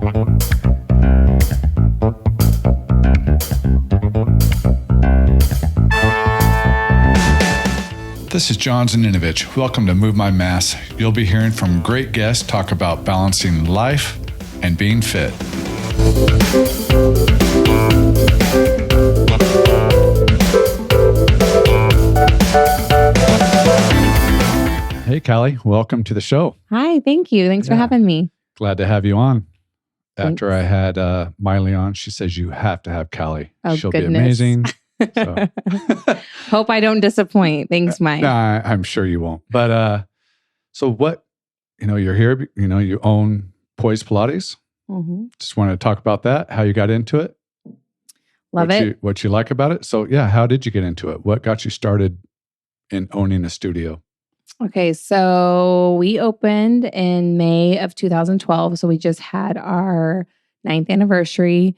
This is John Zaninovich. Welcome to Move My Mass. You'll be hearing from great guests talk about balancing life and being fit. Hey, Callie. Welcome to the show. Hi, thank you. Thanks for having me. Glad to have you on. After I had Miley on, she says you have to have Callie. Oh, She'll goodness. be amazing. So. Hope I don't disappoint. Thanks, Mike. Nah, I'm sure you won't. But so what, you're here, you own Poise Pilates. Mm-hmm. Just want to talk about that, how you got into it. Love it. What you like about it. So yeah, how did you get into it? What got you started in owning a studio? Okay, so we opened in May of 2012. So we just had our 9th anniversary.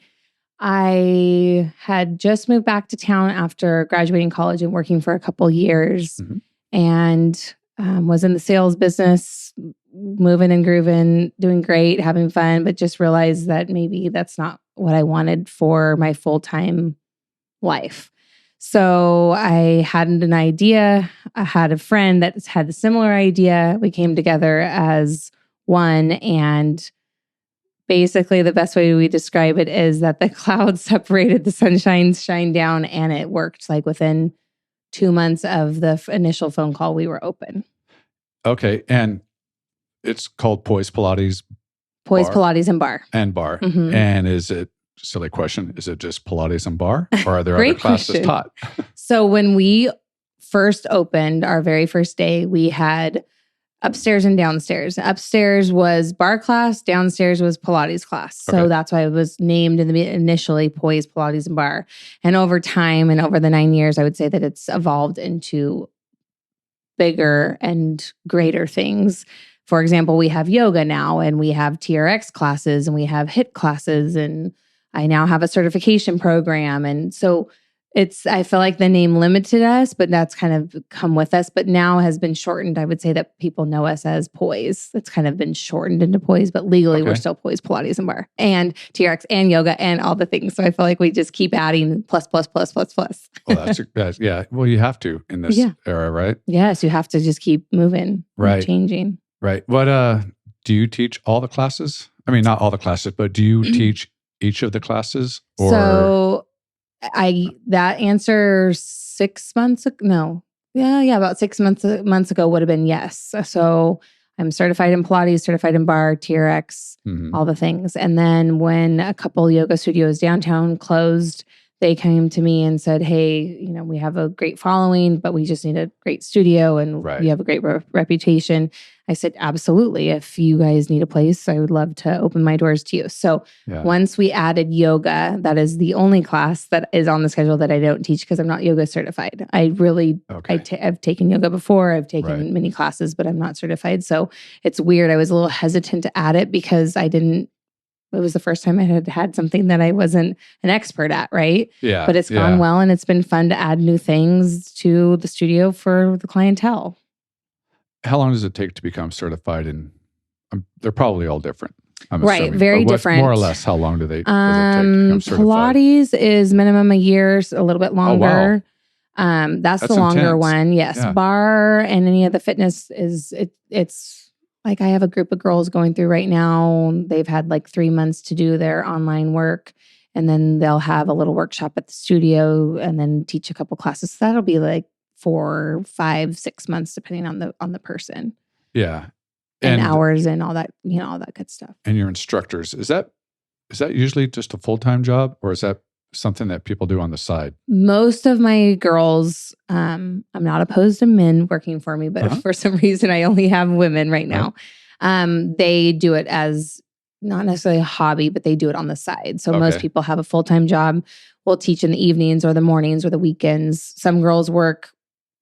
I had just moved back to town after graduating college and working for a couple years, and was in the sales business, moving and grooving, doing great, having fun, but just realized that maybe that's not what I wanted for my full-time life. So I had an idea. I had a friend that had a similar idea. We came together as one, and basically, the best way we describe it is that the clouds separated, the sunshine shined down, and it worked like within 2 months of the initial phone call, we were open. Okay. And it's called Poise Pilates Poise Bar. Pilates and Bar. And Bar. Mm-hmm. And is it, silly question, is it just Pilates and Bar? Or are there Great other classes question. taught? So when we first opened, our very first day, we had upstairs and downstairs. Upstairs was bar class, downstairs was Pilates class. So that's why it was named initially Poise Pilates and Bar. And over time and over the 9 years, I would say that it's evolved into bigger and greater things. For example, we have yoga now, and we have TRX classes, and we have HIIT classes, and I now have a certification program. And so I feel like the name limited us, but that's kind of come with us, but now has been shortened. I would say that people know us as Poise. It's kind of been shortened into Poise, but legally we're still Poise Pilates and Bar and TRX and yoga and all the things. So I feel like we just keep adding plus. Well, that's yeah. Well, you have to in this era, right? Yes, you have to just keep moving, and changing. Right. What do you teach all the classes? I mean, not all the classes, but do you teach each of the classes? Or so that answer 6 months ago, no. Yeah, about 6 months ago would have been yes. So I'm certified in Pilates, certified in Bar, TRX, all the things. And then when a couple yoga studios downtown closed, they came to me and said, hey, we have a great following, but we just need a great studio, and you have a great reputation. I said, absolutely. If you guys need a place, I would love to open my doors to you. So once we added yoga, that is the only class that is on the schedule that I don't teach because I'm not yoga certified. I've taken yoga before. I've taken many classes, but I'm not certified. So it's weird. I was a little hesitant to add it because it was the first time I had something that I wasn't an expert at, right? Yeah. But it's gone well, and it's been fun to add new things to the studio for the clientele. How long does it take to become certified? And they're probably all different. I'm right, assuming. very different. More or less, how long does it take to become certified? Pilates is minimum a year, a little bit longer. Oh, wow. That's the longer intense. one. Yes, Bar and any of the fitness it's like I have a group of girls going through right now. They've had like 3 months to do their online work, and then they'll have a little workshop at the studio and then teach a couple classes. So that'll be like 4, 5, 6 months, depending on the person. Yeah. And hours and all that, all that good stuff. And your instructors, is that usually just a full-time job, or is that something that people do on the side? Most of my girls, I'm not opposed to men working for me, but for some reason I only have women right now. They do it as not necessarily a hobby, but they do it on the side. So most people have a full-time job. We'll teach in the evenings or the mornings or the weekends. Some girls work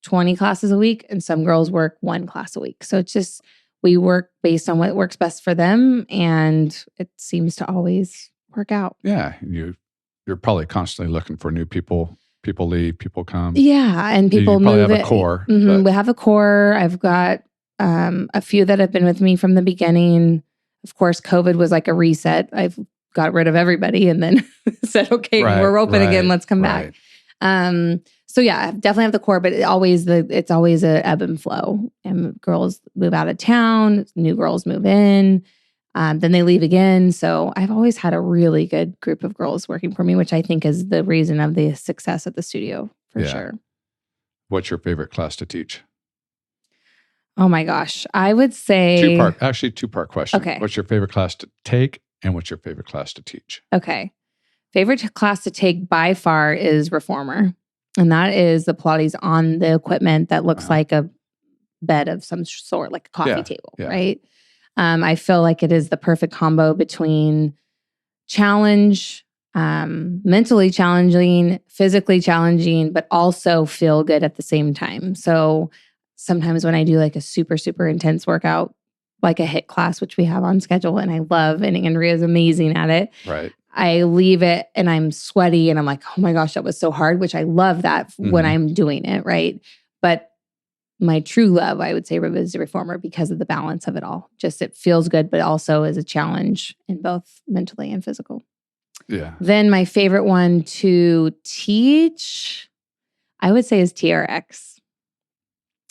20 classes a week, and some girls work 1 class a week. So it's just, we work based on what works best for them, and it seems to always work out. Yeah. You're probably constantly looking for new people. People leave, people come. Yeah, and people you move. Probably have a core. We have a core. I've got a few that have been with me from the beginning. Of course, COVID was like a reset. I've got rid of everybody and then said, okay, we're open again. Let's come back. So yeah, definitely have the core, but it's always a ebb and flow. And girls move out of town, new girls move in, then they leave again. So I've always had a really good group of girls working for me, which I think is the reason of the success at the studio for sure. What's your favorite class to teach? Oh my gosh. I would say... two-part question. Okay. What's your favorite class to take and what's your favorite class to teach? Okay. Favorite class to take by far is Reformer. And that is the Pilates on the equipment that looks like a bed of some sort, like a coffee table, right? I feel like it is the perfect combo between challenge, mentally challenging, physically challenging, but also feel good at the same time. So sometimes when I do like a super, super intense workout, like a HIIT class, which we have on schedule and I love, and Andrea's amazing at it. Right. I leave it and I'm sweaty and I'm like, oh my gosh, that was so hard, which I love that when I'm doing it, right? But my true love, I would say, is the Reformer because of the balance of it all. Just it feels good, but also is a challenge in both mentally and physical. Yeah. Then my favorite one to teach, I would say, is TRX.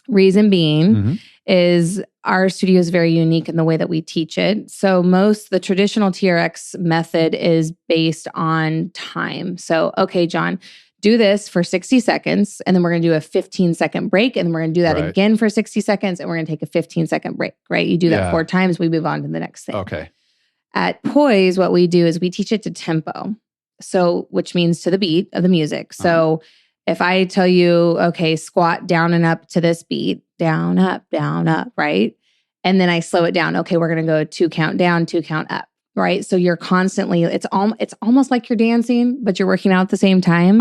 Reason being is our studio is very unique in the way that we teach it. So the traditional TRX method is based on time. So, okay, John, do this for 60 seconds, and then we're going to do a 15-second break, and then we're going to do that again for 60 seconds, and we're going to take a 15-second break, right? You do that 4 times, we move on to the next thing. Okay. At Poise, what we do is we teach it to tempo, so which means to the beat of the music. So if I tell you, okay, squat down and up to this beat, down, up, right? And then I slow it down. Okay, we're going to go 2 count down, 2 count up, right? So you're constantly, it's almost like you're dancing, but you're working out at the same time.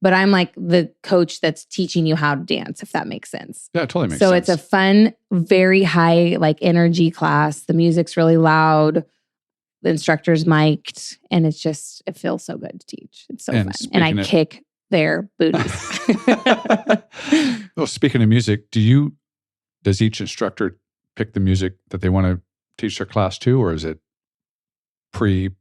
But I'm like the coach that's teaching you how to dance, if that makes sense. Yeah, it totally makes sense. So it's a fun, very high like energy class. The music's really loud. The instructor's mic'd, and it feels so good to teach. It's so fun. And I kick their booties. Well, speaking of music, does each instructor pick the music that they want to teach their class to, or is it pre-made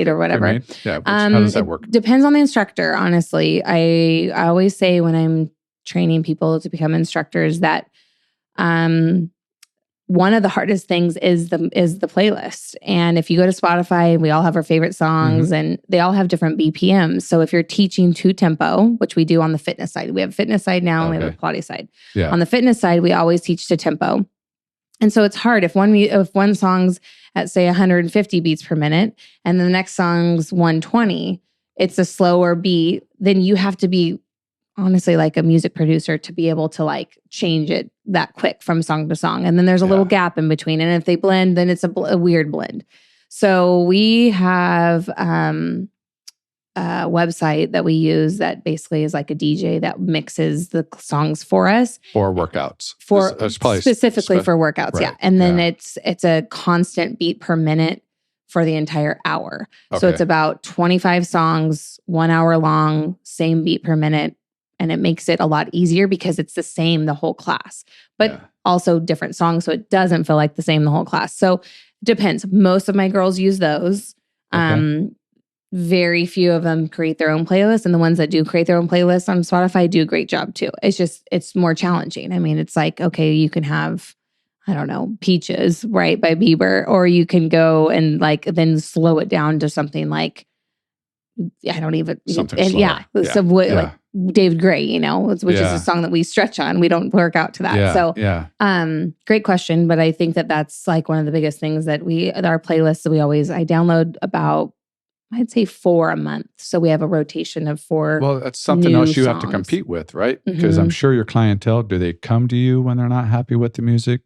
or whatever? Pre-made? Yeah. How does that work? Depends on the instructor, honestly. I always say when I'm training people to become instructors that one of the hardest things is the playlist. And if you go to Spotify, we all have our favorite songs and they all have different BPMs. So if you're teaching to tempo, which we do on the fitness side, we have a fitness side now and we have a Pilates side. Yeah. On the fitness side, we always teach to tempo. And so it's hard if one song's at say 150 beats per minute and the next song's 120, it's a slower beat, then you have to be honestly like a music producer to be able to like change it that quick from song to song. And then there's a little gap in between. And if they blend, then it's a weird blend. So we have a website that we use that basically is like a DJ that mixes the songs for us. For workouts. Specifically for workouts, right. And then it's a constant beat per minute for the entire hour. Okay. So it's about 25 songs, 1 hour long, same beat per minute. And it makes it a lot easier because it's the same the whole class, but also different songs. So it doesn't feel like the same the whole class. So it depends. Most of my girls use those. Okay. Very few of them create their own playlists. And the ones that do create their own playlists on Spotify do a great job too. It's more challenging. I mean, it's like, okay, you can have, I don't know, Peaches, right, by Bieber, or you can go and like then slow it down to something like, I don't even, something and slower. Like David Gray, which is a song that we stretch on. We don't work out to that. Great question. But I think that's like one of the biggest things that our playlists, I download about, I'd say 4 a month. So we have a rotation of 4. Well, that's something else you have to compete with, right? Because I'm sure your clientele, do they come to you when they're not happy with the music?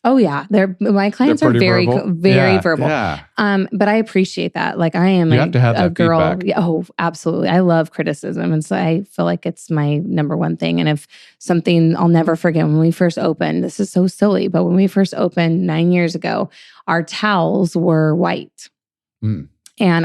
Oh yeah, my clients are very verbal. Yeah. But I appreciate that. Like I am have to have that girl. Feedback. Oh, absolutely. I love criticism, and so I feel like it's my number one thing. And if something, I'll never forget when we first opened. This is so silly, but when we first opened 9 years ago, our towels were white, and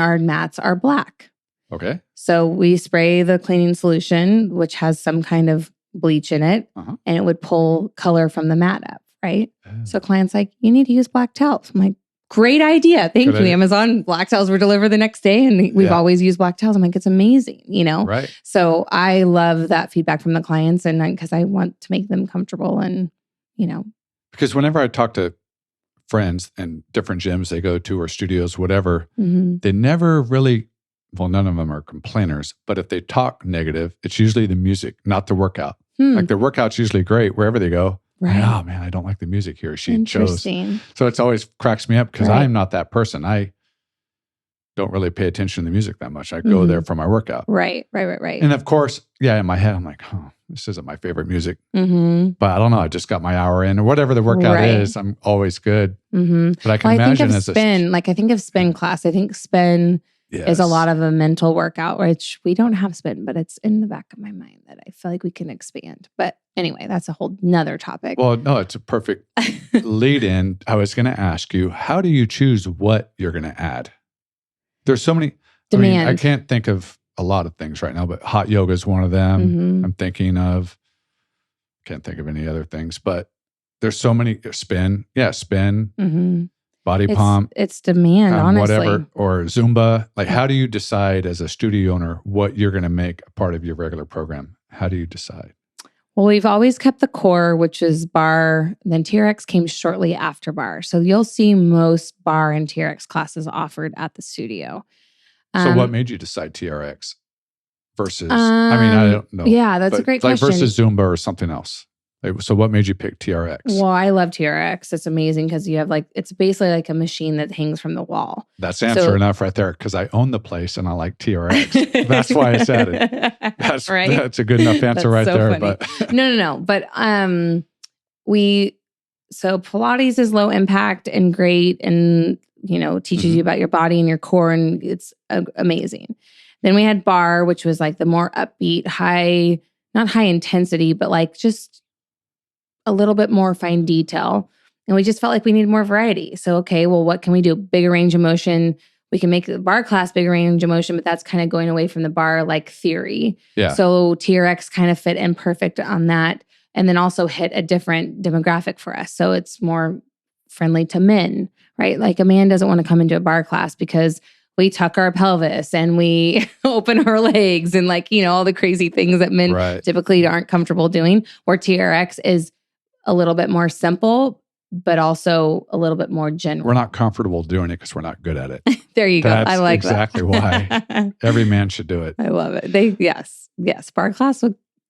our mats are black. Okay. So we spray the cleaning solution, which has some kind of bleach in it, and it would pull color from the mat up. Right. So clients like, you need to use black towels. I'm like, Great idea. Thank Good you, idea. Amazon. Black towels were delivered the next day, and we've always used black towels. I'm like, it's amazing, Right. So I love that feedback from the clients, and because I want to make them comfortable and, Because whenever I talk to friends and different gyms they go to or studios, whatever, they never really, well, none of them are complainers, but if they talk negative, it's usually the music, not the workout. Like their workout's usually great wherever they go. Right. And, oh man, I don't like the music here. She chose. Interesting. So it's always cracks me up because I'm not that person. I don't really pay attention to the music that much. I go there for my workout. Right. And of course, in my head, I'm like, oh, this isn't my favorite music. But I don't know. I just got my hour in or whatever the workout is. I'm always good. But I can imagine I think of spin class. I think spin is a lot of a mental workout, which we don't have spin, but it's in the back of my mind that I feel like we can expand. But anyway, that's a whole nother topic. Well, no, it's a perfect lead in. I was going to ask you, how do you choose what you're going to add? There's so many demand. I can't think of a lot of things right now, but hot yoga is one of them. I'm thinking of, can't think of any other things, but there's so many. Spin. Body pump. It's demand, honestly. Whatever, or Zumba. Like, how do you decide as a studio owner what you're going to make a part of your regular program? How do you decide? Well, we've always kept the core, which is bar. Then TRX came shortly after bar. So you'll see most bar and TRX classes offered at the studio. So what made you decide TRX versus, I don't know. Yeah, that's a great question. Versus Zumba or something else. So what made you pick TRX? Well, I love TRX. It's amazing because you have it's basically like a machine that hangs from the wall. That's answer enough right there because I own the place and I like TRX. That's why I said it. That's right. That's a good enough answer right so there. Funny. But no. But so Pilates is low impact and great and, teaches you about your body and your core and it's amazing. Then we had bar, which was like the more upbeat, not high intensity, but just a little bit more fine detail. And we just felt like we needed more variety. So, okay, well, what can we do? Bigger range of motion. We can make the bar class bigger range of motion, but that's kind of going away from the bar theory. Yeah. So TRX kind of fit in perfect on that. And then also hit a different demographic for us. So it's more friendly to men, right? Like a man doesn't want to come into a bar class because we tuck our pelvis and we open our legs and all the crazy things that men typically aren't comfortable doing. Where TRX is a little bit more simple, but also a little bit more general. We're not comfortable doing it because we're not good at it. There you go. I like exactly why. Every man should do it. I love it. Yes. Bar class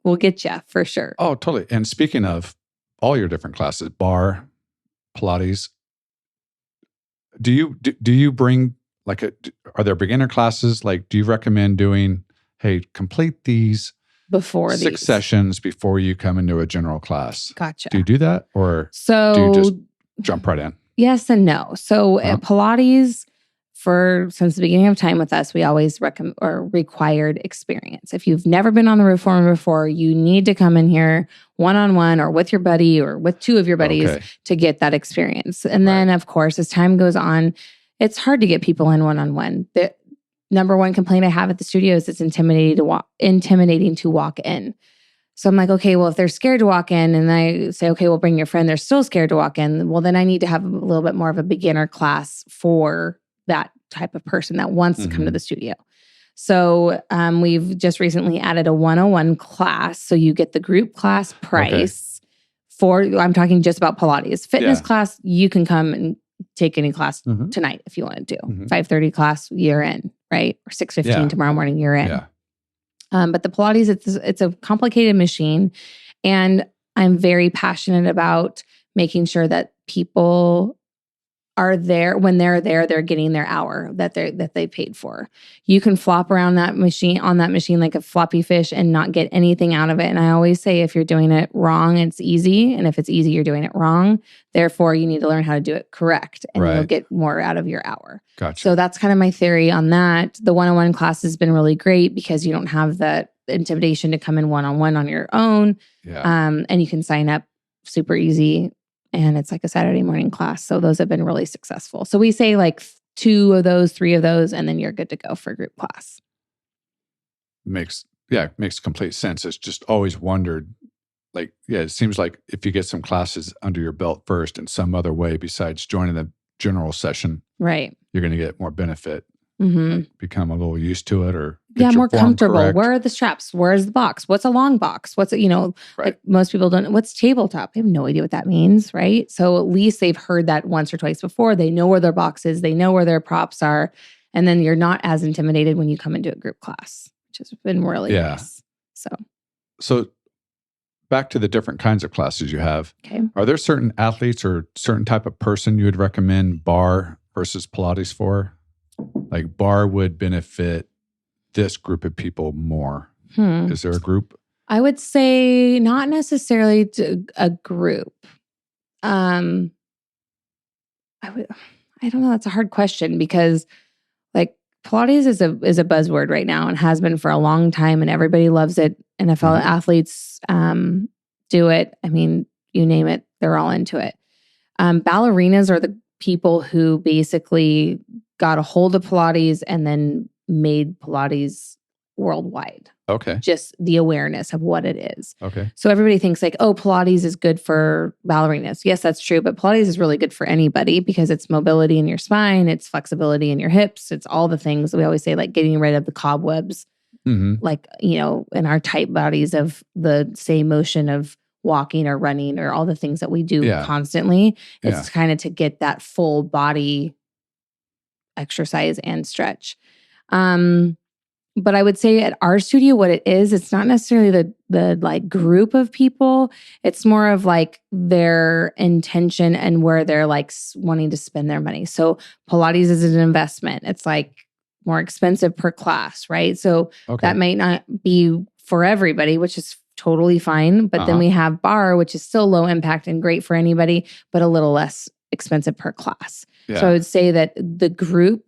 will get you for sure. Oh, totally. And speaking of all your different classes, bar, Pilates, do you bring are there beginner classes? Do you recommend doing, hey, complete these before 6 sessions before you come into a general class? Gotcha. Do you do that or do you just jump right in? Yes and no. So at Pilates, since the beginning of time with us, we always required experience. If you've never been on the reformer before, you need to come in here one-on-one or with your buddy or with 2 of your buddies to get that experience. And then, of course, as time goes on, it's hard to get people in one-on-one. The number one complaint I have at the studio is it's intimidating to walk in. So I'm like, okay, well, if they're scared to walk in and I say, okay, well, bring your friend, they're still scared to walk in. Well, then I need to have a little bit more of a beginner class for that type of person that wants to come to the studio. So we've just recently added a 101 class. So you get the group class price I'm talking just about Pilates. Fitness class, you can come and take any class tonight if you want to do. 5:30 class, you're in, right? Or 6:15 tomorrow morning, you're in. Yeah. But the Pilates, it's a complicated machine. And I'm very passionate about making sure that people are there. When they're there, they're getting their hour that they paid for. You can flop around on that machine like a floppy fish and not get anything out of it. And I always say, if you're doing it wrong, it's easy. And if it's easy, you're doing it wrong. Therefore, you need to learn how to do it correct. And you'll get more out of your hour. Gotcha. So that's kind of my theory on that. The 101 class has been really great because you don't have that intimidation to come in one-on-one on your own. Yeah. And you can sign up super easy. And it's like a Saturday morning class. So those have been really successful. So we say 2 of those, 3 of those, and then you're good to go for group class. Makes complete sense. It's just always wondered, it seems like if you get some classes under your belt first in some other way besides joining the general session, Right. you're going to get more benefit. Mm-hmm. Like become a little used to it, or get your more form comfortable. correct. Where are the straps? Where's the box? What's a long box? What's it, Right. like most people don't, what's tabletop? They have no idea what that means, right? So at least they've heard that once or twice before. They know where their box is. They know where their props are. And then you're not as intimidated when you come into a group class, which has been really nice. So back to the different kinds of classes you have. Okay. Are there certain athletes or certain type of person you would recommend barre versus Pilates for? Like barre would benefit this group of people more. Is there a group? I would say not necessarily to a group. I don't know. That's a hard question because like Pilates is a buzzword right now and has been for a long time and everybody loves it. NFL athletes do it. I mean, you name it, they're all into it. Ballerinas are the people who basically got a hold of Pilates and then made Pilates worldwide. Okay. Just the awareness of what it is. Okay. So everybody thinks like, oh, Pilates is good for ballerinas. Yes, that's true. But Pilates is really good for anybody because it's mobility in your spine, it's flexibility in your hips, it's all the things we always say, like getting rid of the cobwebs, like, in our tight bodies of the same motion of walking or running or all the things that we do constantly. It's kind of to get that full body exercise and stretch. But I would say at our studio, what it is, it's not necessarily the like group of people. It's more of like their intention and where they're like wanting to spend their money. So Pilates is an investment. It's like more expensive per class, right? So that might not be for everybody, which is totally fine. But then we have barre, which is still low impact and great for anybody, but a little less expensive per class. Yeah. So I would say that the group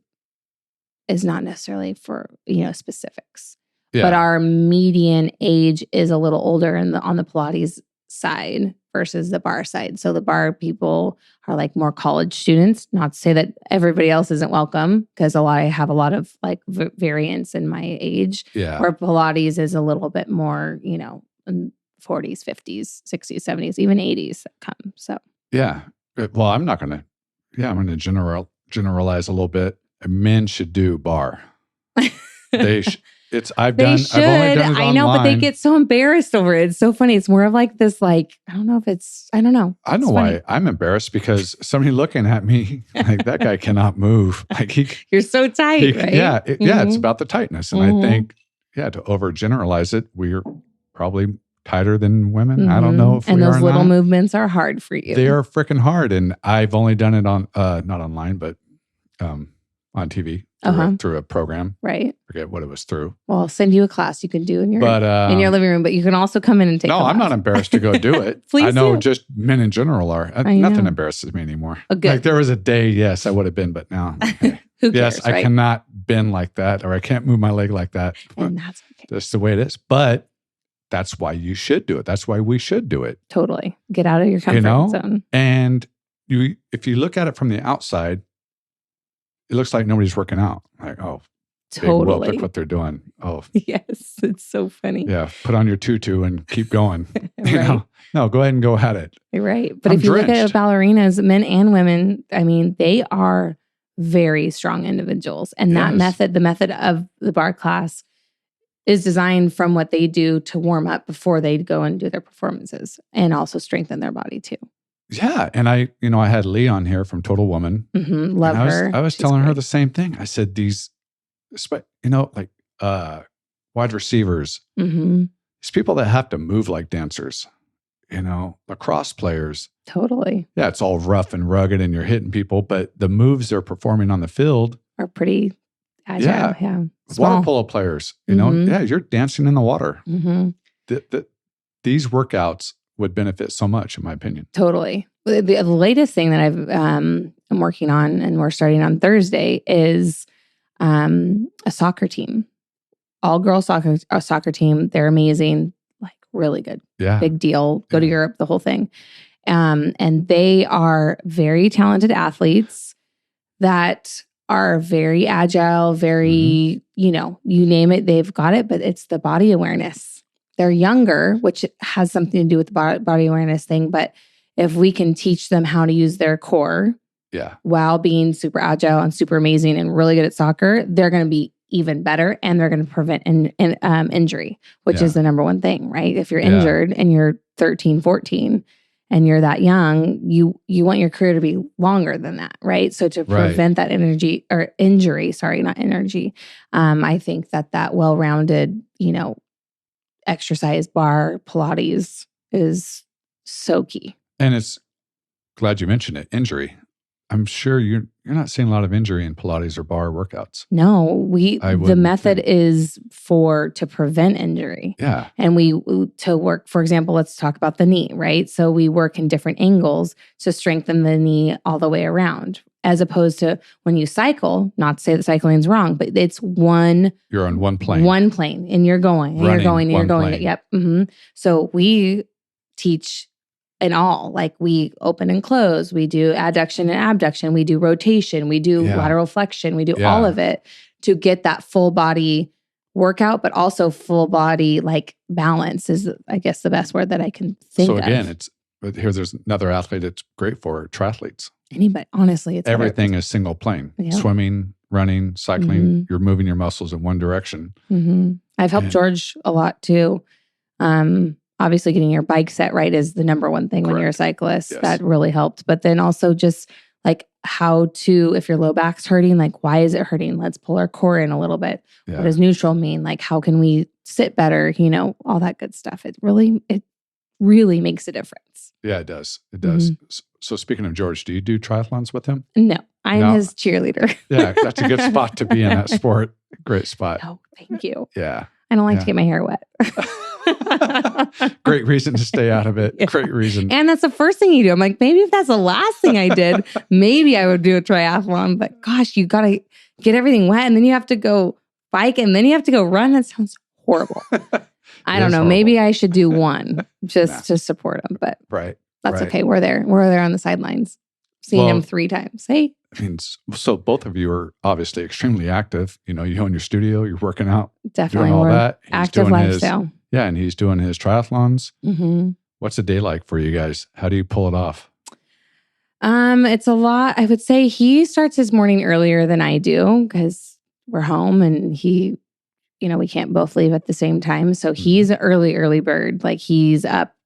is not necessarily for, specifics. Yeah. But our median age is a little older on the Pilates side versus the barre side. So the barre people are like more college students. Not to say that everybody else isn't welcome, because I have a lot of like variance in my age. Yeah. Where Pilates is a little bit more, in 40s, 50s, 60s, 70s, even 80s that come. So yeah. Well, I'm going to generalize a little bit. Men should do barre. I've only done it online. I know, but they get so embarrassed over it. It's so funny. It's more of like this, like, I don't know. I know why I'm embarrassed, because somebody looking at me, like, that guy cannot move. Like you're so tight, right? Yeah. It's about the tightness. And I think, to overgeneralize it, we're probably tighter than women. I don't know if and we those are little not. Movements are hard for you. They are freaking hard. And I've only done it on, not online, but on TV through a program. Right. I forget what it was through. Well, I'll send you a class you can do in your living room, but you can also come in and take a class. I'm not embarrassed to go do it. Please I know do. Just men in general are. Nothing embarrasses me anymore. Oh, good. Like there was a day, yes, I would have been, but now. Okay. Who cares, yes, I cannot bend like that, or I can't move my leg like that. And that's okay. That's the way it is. But that's why you should do it. That's why we should do it. Totally. Get out of your comfort zone. And if you look at it from the outside, it looks like nobody's working out. Like, oh, totally. Look what they're doing. Oh, yes, it's so funny. Yeah, put on your tutu and keep going. Right. No, go ahead and go at it. Right, but if you look at ballerinas, men and women, I mean, they are very strong individuals, and that method, the method of the barre class, is designed from what they do to warm up before they go and do their performances, and also strengthen their body too. Yeah. And I had Lee on here from Total Woman. Love her. I was telling her the same thing. I said, these, like wide receivers, these people that have to move like dancers, lacrosse players. Totally. Yeah. It's all rough and rugged and you're hitting people, but the moves they're performing on the field are pretty agile. Yeah. Water polo players, you're dancing in the water. These workouts would benefit so much, in my opinion. Totally. The latest thing that I'm working on, and we're starting on Thursday, is a soccer team, all girls soccer team. They're amazing, like really good, big deal. Go to Europe, the whole thing, and they are very talented athletes that are very agile, very you name it, they've got it. But it's the body awareness. They're younger, which has something to do with the body awareness thing. But if we can teach them how to use their core while being super agile and super amazing and really good at soccer, they're going to be even better, and they're going to prevent injury, which is the number one thing, right? If you're injured and you're 13, 14 and you're that young, you want your career to be longer than that, right? So to prevent that injury, I think that well-rounded, exercise, bar, Pilates is so key. And it's glad you mentioned it, injury. I'm sure you're not seeing a lot of injury in Pilates or bar workouts. No, the method is to prevent injury. Yeah. And to work, for example, let's talk about the knee, right? So we work in different angles to strengthen the knee all the way around, as opposed to when you cycle, not to say that cycling is wrong, but it's you're on one plane. One plane, and you're going, and you're going, and you're going. Plane. Yep. Mm-hmm. So we teach in all, like we open and close, we do adduction and abduction, we do rotation, we do lateral flexion, we do all of it to get that full body workout, but also full body like balance is, I guess, the best word that I can think of. So again, there's another athlete it's great for, triathletes. Anybody, honestly, it's everything is single plane. Swimming, running, cycling, you're moving your muscles in one direction. I've helped George a lot too. Obviously, getting your bike set right is the number one thing when you're a cyclist. Yes. That really helped. But then also just like how to, if your low back's hurting, like why is it hurting? Let's pull our core in a little bit. Yeah. What does neutral mean? Like how can we sit better? All that good stuff. It really makes a difference. Yeah, it does. It does. So speaking of George, do you do triathlons with him? No, I'm his cheerleader. Yeah, that's a good spot to be in that sport. Great spot. Oh, thank you. Yeah. I don't like to get my hair wet. Great reason to stay out of it. Yeah. Great reason. And that's the first thing you do. I'm like, maybe if that's the last thing I did, maybe I would do a triathlon. But gosh, you got to get everything wet. And then you have to go bike and then you have to go run. That sounds horrible. I don't know. Horrible. Maybe I should do one just to support them. But that's okay. We're there. We're there on the sidelines. Seen him 3 times. Hey. I mean, so both of you are obviously extremely active. You own your studio, you're working out, definitely doing all that. Active lifestyle. And he's doing his triathlons. Mm-hmm. What's the day like for you guys? How do you pull it off? It's a lot. I would say he starts his morning earlier than I do because we're home and he, we can't both leave at the same time. So he's an early bird. Like he's up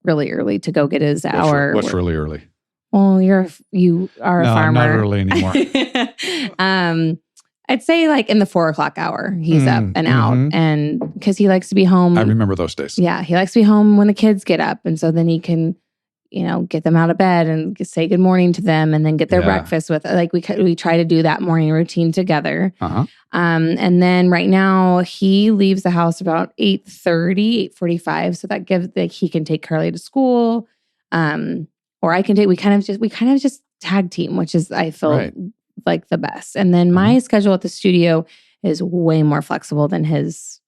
really early to go get his hour. What's really early? Well, you are a farmer. I'm not early anymore. I'd say like in the 4:00 hour, he's up and out, and because he likes to be home. I remember those days. Yeah, he likes to be home when the kids get up, and so then he can, get them out of bed and say good morning to them, and then get their breakfast with. Like we try to do that morning routine together. And then right now he leaves the house about 8:30, 8:45, so that gives he can take Carly to school. Or I can take, we kind of just tag team, which is, I feel like the best. And then my schedule at the studio is way more flexible than his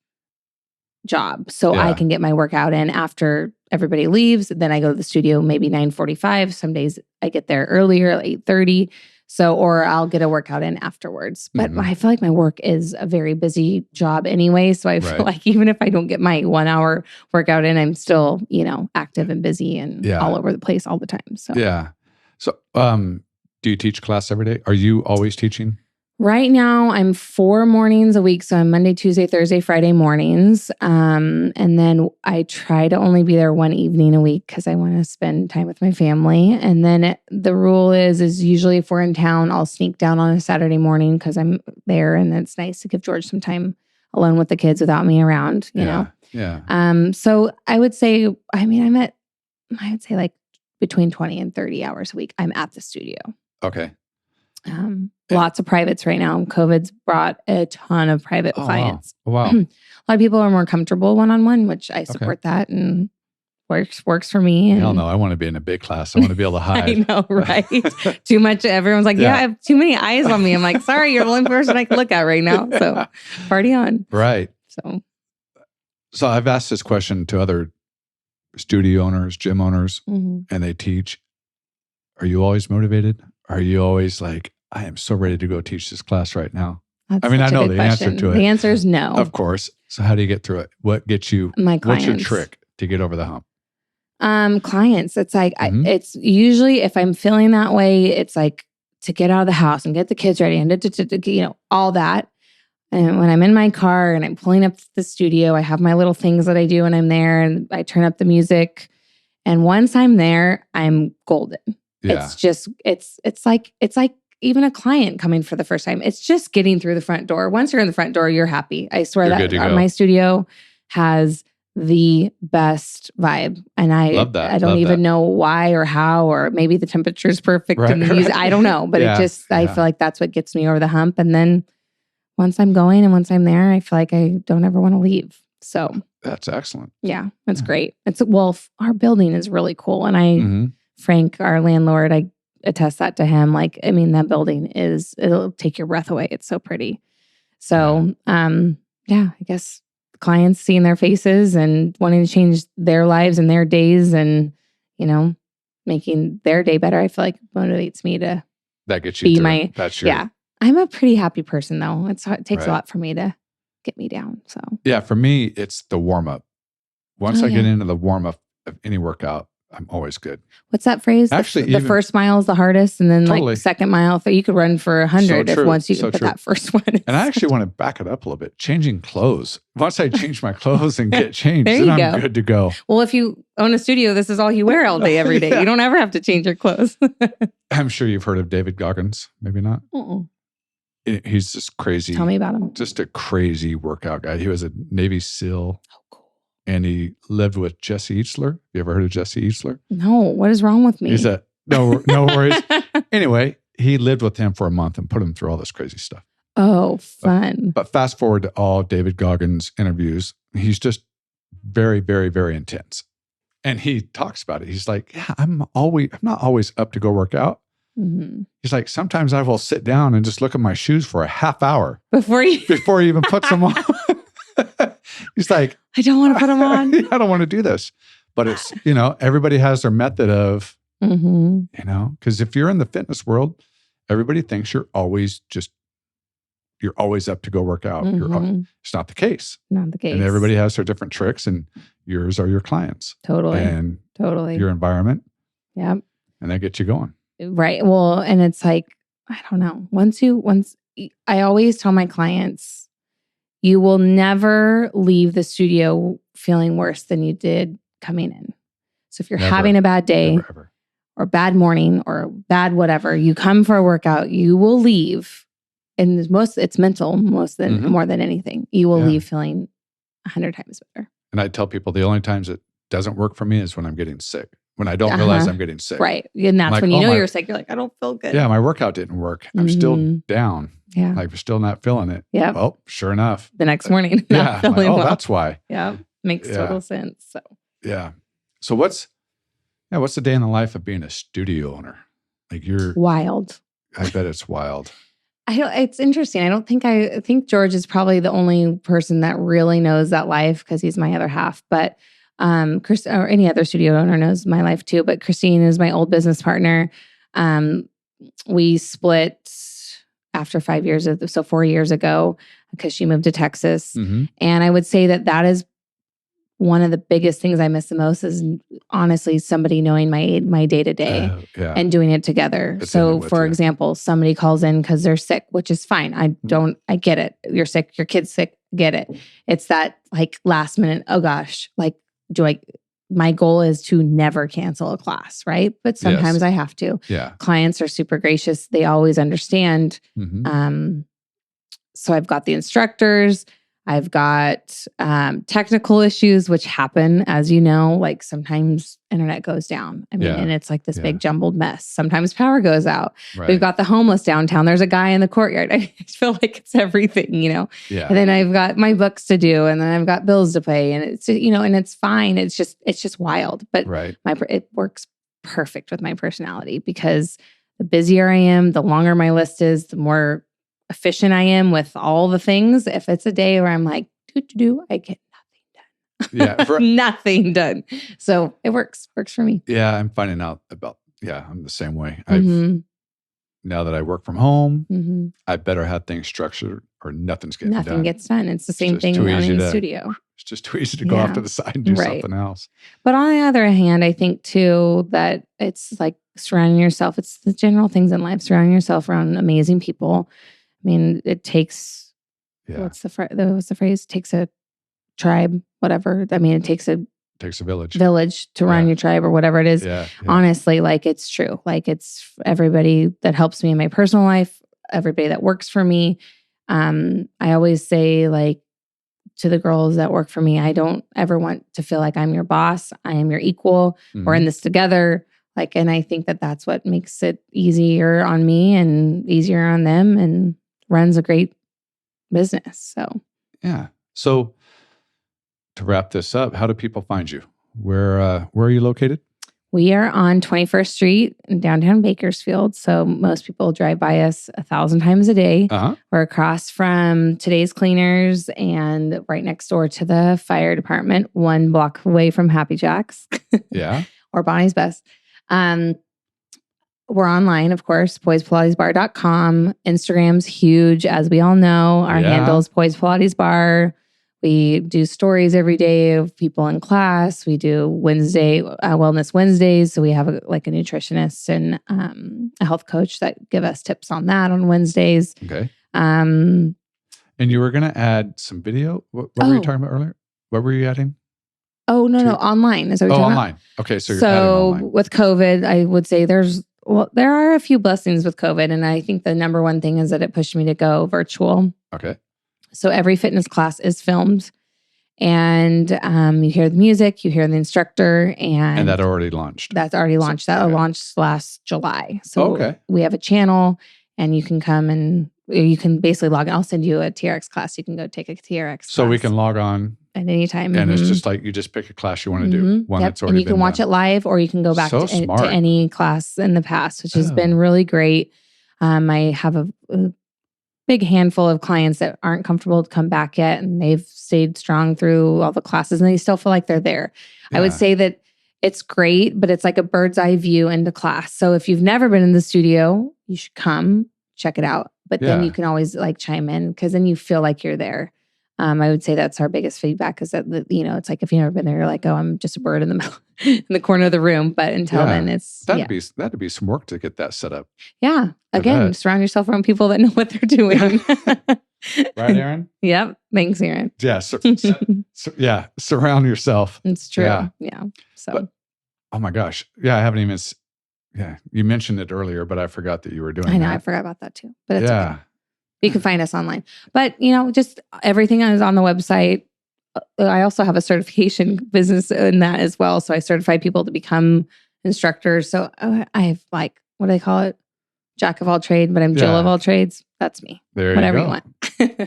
job. So I can get my workout in after everybody leaves. Then I go to the studio maybe 9:45. Some days I get there earlier, like 8:30. So, or I'll get a workout in afterwards. But I feel like my work is a very busy job anyway. So I feel like even if I don't get my 1 hour workout in, I'm still, active and busy and all over the place all the time. So So, do you teach class every day? Are you always teaching? Right now, I'm 4 mornings a week. So I'm Monday, Tuesday, Thursday, Friday mornings. And then I try to only be there 1 evening a week because I want to spend time with my family. And then the rule is usually if we're in town, I'll sneak down on a Saturday morning because I'm there. And it's nice to give George some time alone with the kids without me around, you know? Yeah. So I would say, like between 20 and 30 hours a week, I'm at the studio. Okay. Lots of privates right now. COVID's brought a ton of private clients. Wow. A lot of people are more comfortable one-on-one, which I support that and works for me. And hell no, I want to be in a big class. I want to be able to hide. I know, right? Too much. Everyone's like, I have too many eyes on me. I'm like, sorry, you're the only person I can look at right now. So party on. Right. So I've asked this question to other studio owners, gym owners, and they teach. Are you always motivated? Are you always like, I am so ready to go teach this class right now? That's I know the answer to it. The answer is no. Of course. So how do you get through it? What gets you, what's your trick to get over the hump? Clients. It's like, it's usually if I'm feeling that way, it's like to get out of the house and get the kids ready and all that. And when I'm in my car and I'm pulling up the studio, I have my little things that I do when I'm there, and I turn up the music. And once I'm there, I'm golden. Yeah. It's just, it's like even a client coming for the first time. It's just getting through the front door. Once you're in the front door, you're happy. I swear that my studio has the best vibe. And I don't even know why or how, or maybe the temperature is perfect and the music. I don't know, but I feel like that's what gets me over the hump. And then once I'm going and once I'm there, I feel like I don't ever want to leave. So that's excellent. Yeah, it's great. Our building is really cool. And Frank, our landlord, I attest that to him. Like, I mean, that building it'll take your breath away. It's so pretty. So, I guess clients seeing their faces and wanting to change their lives and their days and, making their day better, I feel like motivates me to that gets you through. That's your I'm a pretty happy person though. It takes a lot for me to get me down. So for me, it's the warm up. Once I get into the warm up of any workout, I'm always good. What's that phrase? Actually, the first mile is the hardest, and then like second mile, you could run for 100 if once you can put that first one. And I actually want to back it up a little bit. Changing clothes. Once I change my clothes and get changed, then I'm good to go. Well, if you own a studio, this is all you wear all day, every day. You don't ever have to change your clothes. I'm sure you've heard of David Goggins. Maybe not. He's just crazy. Tell me about him. Just a crazy workout guy. He was a Navy SEAL. Oh, cool. And he lived with Jesse Eichler. You ever heard of Jesse Eichler? No. What is wrong with me? He's no worries. Anyway, he lived with him for a month and put him through all this crazy stuff. Oh, fun. But fast forward to all David Goggins interviews. He's just very, very, very intense. And he talks about it. He's like, I'm not always up to go work out. Mm-hmm. He's like, sometimes I will sit down and just look at my shoes for a half hour before he even puts them on. He's like, I don't want to put them on. I don't want to do this. But it's, everybody has their method of, because if you're in the fitness world, everybody thinks you're always up to go work out. Mm-hmm. It's not the case. Not the case. And everybody has their different tricks, and yours are your clients. Totally. And your environment. Yep. And that gets you going. Right. Well, and it's like, I don't know. I always tell my clients, you will never leave the studio feeling worse than you did coming in. So if you're having a bad day or bad morning or bad whatever, you come for a workout, you will leave. And it's mental more than anything. You will leave feeling 100 times better. And I tell people the only times it doesn't work for me is when I'm getting sick. When I don't realize I'm getting sick. Right. And that's when you're sick. You're like, I don't feel good. Yeah, my workout didn't work. I'm still down. Yeah. I'm still not feeling it. Yeah. Well, sure enough. The next morning. That's why. Yeah. Makes total sense. So. Yeah. So what's the day in the life of being a studio owner? Like you're wild. I bet it's wild. It's interesting. I think George is probably the only person that really knows that life because he's my other half. But Chris or any other studio owner knows my life too, but Christine is my old business partner. We split after 5 years, 4 years ago, because she moved to Texas. Mm-hmm. And I would say that is one of the biggest things I miss the most is honestly somebody knowing my day to day and doing it together. So for example, somebody calls in because they're sick, which is fine. I get it. You're sick, your kid's sick, get it. It's that like last minute, oh gosh, like my goal is to never cancel a class, right? But sometimes I have to. Yeah. Clients are super gracious. They always understand. Mm-hmm. So I've got the instructors, I've got technical issues, which happen, as you know, like sometimes internet goes down. I mean, and it's like this big jumbled mess. Sometimes power goes out. Right. We've got the homeless downtown. There's a guy in the courtyard. I feel like it's everything, Yeah. And then I've got my books to do, and then I've got bills to pay, and it's and it's fine. It's just wild, but it works perfect with my personality because the busier I am, the longer my list is, the more efficient I am with all the things. If it's a day where I'm like, I get nothing done. Yeah. Nothing done. So it works for me. Yeah. I'm finding out I'm the same way. Now that I work from home, I better have things structured or nothing gets done. It's the same thing in the studio. It's just too easy to go off to the side and do something else. But on the other hand, I think too that it's like surrounding yourself. It's the general things in life. Surrounding yourself around amazing people. I mean, it takes. What's the phrase? Takes a tribe, whatever. I mean, it takes a village to run your tribe or whatever it is. Honestly, like it's true. Like it's everybody that helps me in my personal life, everybody that works for me. I always say like to the girls that work for me, I don't ever want to feel like I'm your boss. I am your equal. We're in this together. Like, and I think that that's what makes it easier on me and easier on them and runs a great business. So, yeah. So to wrap this up, how do people find you? Where are you located? We are on 21st Street in downtown Bakersfield. So most people drive by us 1,000 times a day. We're across from Today's Cleaners and right next door to the fire department, 1 block away from Happy Jack's. Or Bonnie's Best. We're online, of course, poisepilatesbarre.com. Instagram's huge, as we all know. Our handle is Poise Pilates Barre. We do stories every day of people in class. We do Wellness Wednesdays. So we have a nutritionist and a health coach that give us tips on that on Wednesdays. Okay. And you were going to add some video. What were you talking about earlier? What were you adding? Oh, no, online. Is that what you're talking online. About? Okay, so you're adding online. With COVID, I would say there are a few blessings with COVID. And I think the number one thing is that it pushed me to go virtual. Okay. So every fitness class is filmed. And you hear the music, you hear the instructor. And that already launched. That's already launched. That launched last July. So we have a channel and you can come and you can basically log in. I'll send you a TRX class. You can go take a TRX class. So we can log on at any time. And it's just like you just pick a class you want to do. One that's already and you can watch it live or you can go back to any class in the past, which has been really great. I have a big handful of clients that aren't comfortable to come back yet, and they've stayed strong through all the classes and they still feel like they're there. I would say that it's great, but it's like a bird's eye view into class. So if you've never been in the studio, you should come check it out. But then you can always like chime in because then you feel like you're there. I would say that's our biggest feedback is that, it's like if you've never been there, you're like, oh, I'm just a bird in the middle, in the corner of the room. But until then, it's that'd be some work to get that set up. Yeah. Again, surround yourself around people that know what they're doing. Right, Aaron? Yep. Thanks, Aaron. Yeah. Surround yourself. It's true. Yeah. So. But, oh my gosh. Yeah. I haven't even. You mentioned it earlier, but I forgot that you were doing I know. that. I forgot about that too. But it's okay. You can find us online. But, just everything is on the website. I also have a certification business in that as well. So I certify people to become instructors. So I have what do they call it? Jack of all trades, but I'm Jill of all trades. That's me. Whatever you want.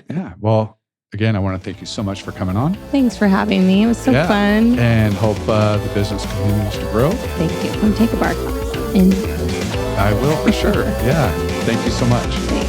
Yeah. Well, again, I want to thank you so much for coming on. Thanks for having me. It was so fun. And hope the business continues to grow. Thank you. Come take a bar class. I will for sure. Yeah. Thank you so much.